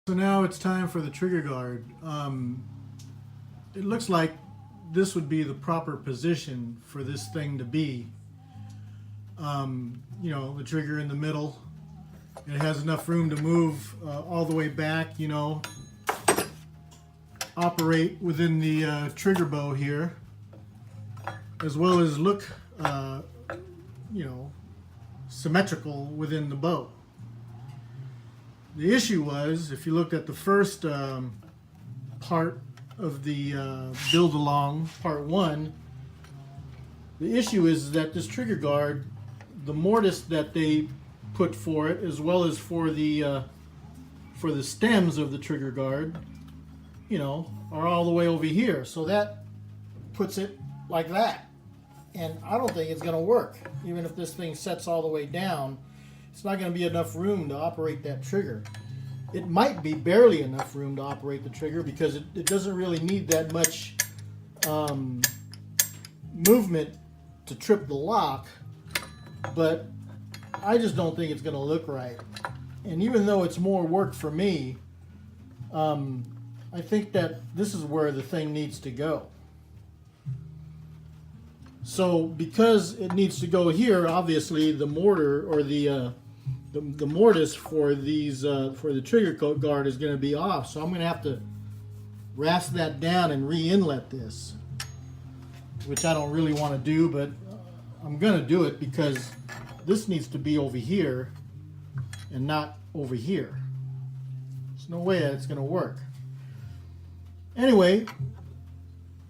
So now it's time for the trigger guard. It looks like this would be the proper position for this thing to be. You know, the trigger in the middle. It has enough room to move all the way back, you know, operate within the trigger bow here, as well as look, you know, symmetrical within the bow. The issue was, if you looked at the first part of the build along, part 1, the issue is that this trigger guard, the mortise that they put for it, as well as for the stems of the trigger guard, you know, are all the way over here. So that puts it like that. And I don't think it's going to work. Even if this thing sets all the way down, it's not going to be enough room to operate that trigger. It might be barely enough room to operate the trigger because it doesn't really need that much movement to trip the lock, but I just don't think it's going to look right. And even though it's more work for me, I think that this is where the thing needs to go. So because it needs to go here, obviously the mortar or the mortise for these for the trigger guard is going to be off. So I'm going to have to rasp that down and re-inlet this, which I don't really want to do, but I'm going to do it because this needs to be over here and not over here. There's no way that it's going to work. Anyway,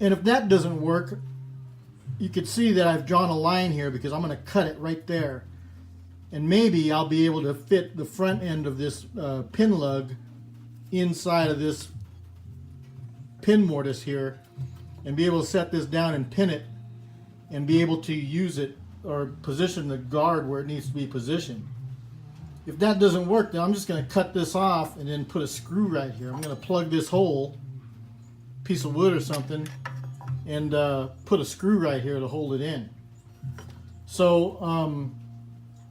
and if that doesn't work, you could see that I've drawn a line here because I'm going to cut it right there. And maybe I'll be able to fit the front end of this pin lug inside of this pin mortise here and be able to set this down and pin it and be able to use it or position the guard where it needs to be positioned. If that doesn't work, then I'm just going to cut this off and then put a screw right here. I'm going to plug this hole, piece of wood or something, and put a screw right here to hold it in. So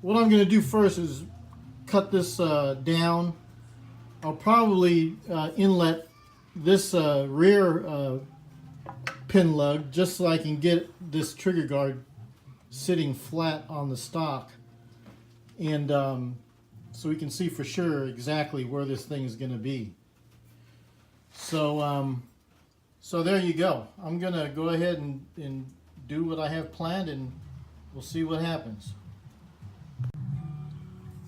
what I'm going to do first is cut this down. I'll probably inlet this rear pin lug just so I can get this trigger guard sitting flat on the stock, and so we can see for sure exactly where this thing is going to be. So so there you go. I'm going to go ahead and do what I have planned, and we'll see what happens.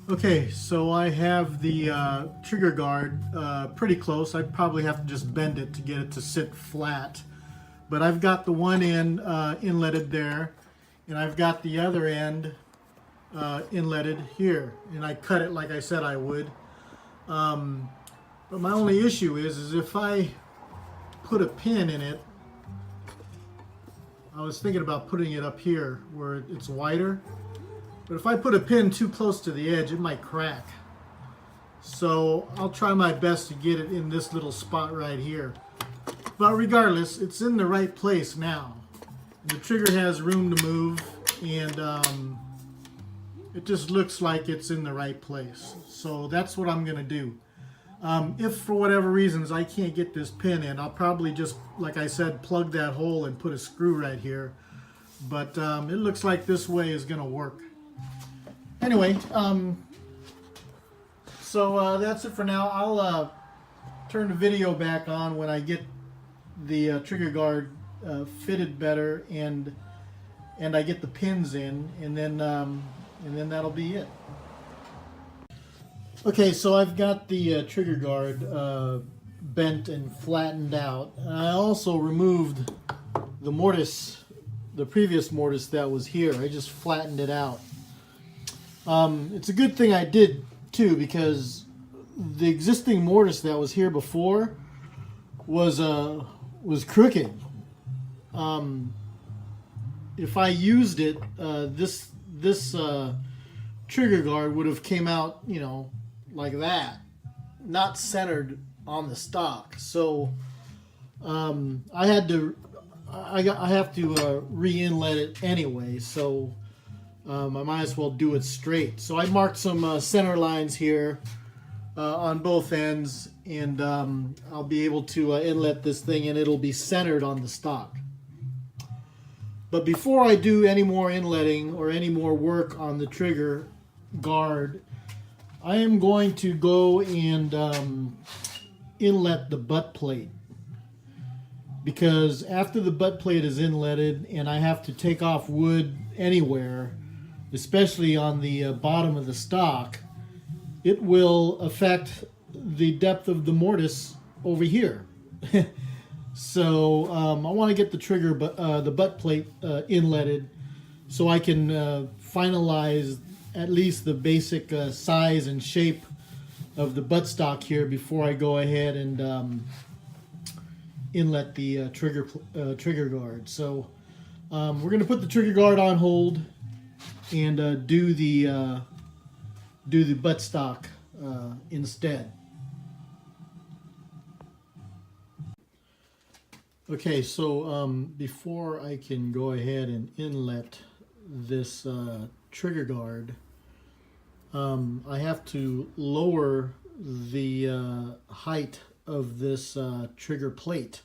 Okay, so I have the trigger guard pretty close. I'd probably have to just bend it to get it to sit flat. But I've got the one end inletted there, and I've got the other end inletted here. And I cut it like I said I would. But my only issue is if I put a pin in it, I was thinking about putting it up here where it's wider. But if I put a pin too close to the edge, it might crack. So I'll try my best to get it in this little spot right here. But regardless, it's in the right place now. The trigger has room to move, and it just looks like it's in the right place. So that's what I'm going to do. If for whatever reasons I can't get this pin in, I'll probably just, like I said, plug that hole and put a screw right here. But it looks like this way is going to work. Anyway, so that's it for now. I'll turn the video back on when I get the trigger guard fitted better and I get the pins in, and then that'll be it. Okay, so I've got the trigger guard bent and flattened out. I also removed the mortise, the previous mortise that was here. I just flattened it out. It's a good thing I did too, because the existing mortise that was here before was crooked. If I used it, this trigger guard would have came out, you know, like that, not centered on the stock. So I have to re-inlet it anyway. So I might as well do it straight. So I marked some center lines here on both ends, and I'll be able to inlet this thing, and it'll be centered on the stock. But before I do any more inletting or any more work on the trigger guard, I am going to go and inlet the butt plate. Because after the butt plate is inletted and I have to take off wood anywhere, especially on the bottom of the stock, it will affect the depth of the mortise over here. So I want to get the trigger, the butt plate inletted, so I can finalize at least the basic size and shape of the buttstock here before I go ahead and inlet the trigger guard. So we're going to put the trigger guard on hold and do the buttstock instead. Okay, so before I can go ahead and inlet this trigger guard, I have to lower the height of this trigger plate.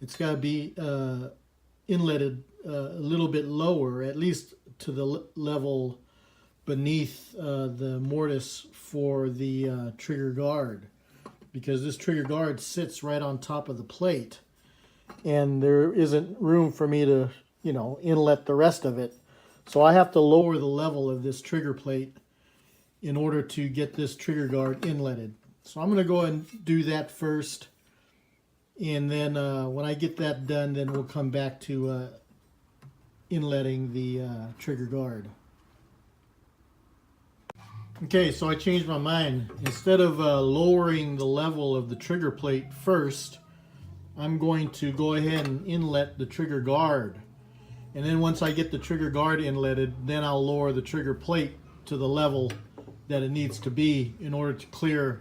It's got to be inletted a little bit lower, at least to the level beneath the mortise for the trigger guard, because this trigger guard sits right on top of the plate, and there isn't room for me to, inlet the rest of it. So I have to lower the level of this trigger plate in order to get this trigger guard inletted. So I'm going to go ahead and do that first, and then when I get that done, then we'll come back to inletting the trigger guard. Okay, so I changed my mind. Instead of lowering the level of the trigger plate first, I'm going to go ahead and inlet the trigger guard. And then once I get the trigger guard inletted, then I'll lower the trigger plate to the level that it needs to be in order to clear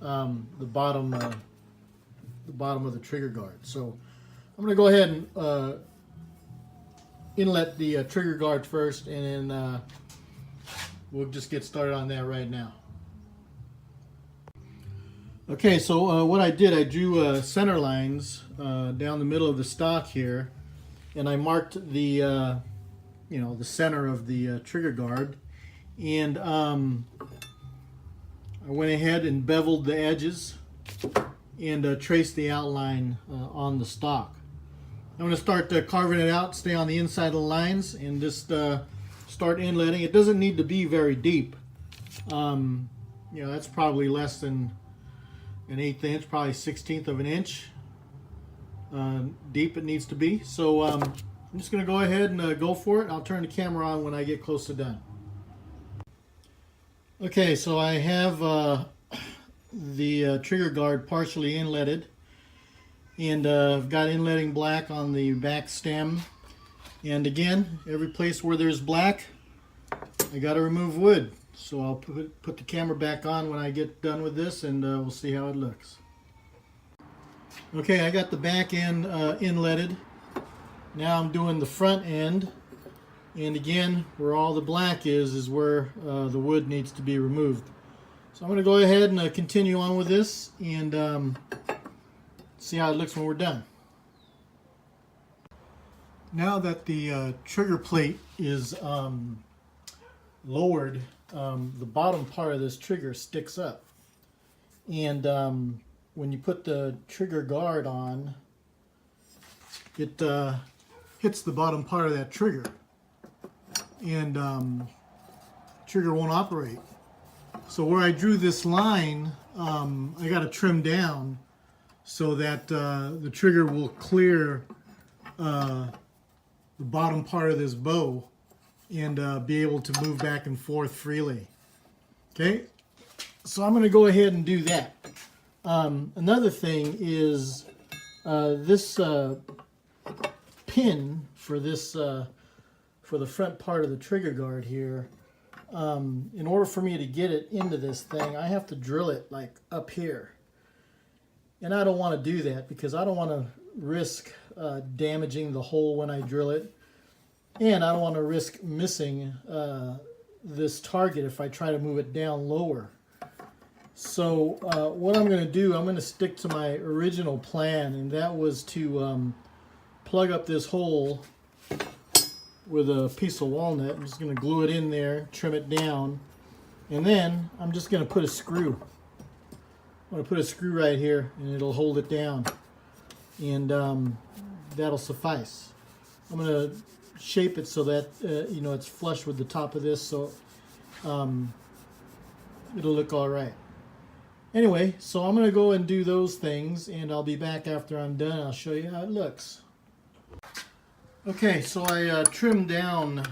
the bottom of the trigger guard. So I'm going to go ahead and inlet the trigger guard first, and then we'll just get started on that right now. Okay, so what I did, I drew center lines down the middle of the stock here, and I marked the the center of the trigger guard, and I went ahead and beveled the edges and traced the outline on the stock. I'm going to start carving it out, stay on the inside of the lines, and just start inletting. It doesn't need to be very deep. That's probably less than an 1/8 inch, probably 1/16 of an inch deep it needs to be. So I'm just going to go ahead and go for it. I'll turn the camera on when I get close to done. Okay, so I have the trigger guard partially inletted, and I've got inletting black on the back stem. And again, every place where there's black, I got to remove wood. So I'll put the camera back on when I get done with this, and we'll see how it looks. Okay, I got the back end inletted. Now I'm doing the front end, and again, where all the black is where the wood needs to be removed. So I'm going to go ahead and continue on with this and see how it looks when we're done. Now that the trigger plate is lowered, the bottom part of this trigger sticks up, and when you put the trigger guard on, it hits the bottom part of that trigger, and trigger won't operate. So where I drew this line, I got to trim down so that the trigger will clear the bottom part of this bow and be able to move back and forth freely. Okay, so I'm going to go ahead and do that. Another thing is this pin for this for the front part of the trigger guard here. In order for me to get it into this thing, I have to drill it like up here, and I don't want to do that because I don't want to risk damaging the hole when I drill it. And I don't want to risk missing this target if I try to move it down lower. So what I'm going to do, I'm going to stick to my original plan, and that was to plug up this hole with a piece of walnut. I'm just going to glue it in there, trim it down, and then I'm just going to put a screw. I'm going to put a screw right here, and it'll hold it down, and that'll suffice. I'm going to shape it so that you know, it's flush with the top of this, so it'll look all right. Anyway, so I'm going to go and do those things, and I'll be back after I'm done. I'll show you how it looks. Okay, so I trimmed down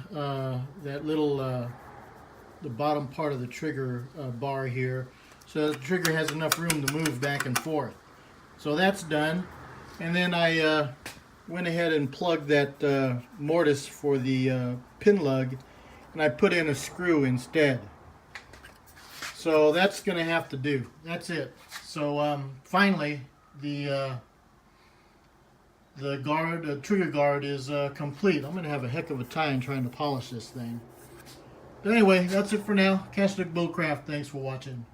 that little, the bottom part of the trigger bar here, so the trigger has enough room to move back and forth. So that's done. And then I went ahead and plugged that mortise for the pin lug, and I put in a screw instead. So that's going to have to do. That's it. So finally, the trigger guard is complete. I'm going to have a heck of a time trying to polish this thing. But anyway, that's it for now. Cast Bullcraft. Thanks for watching.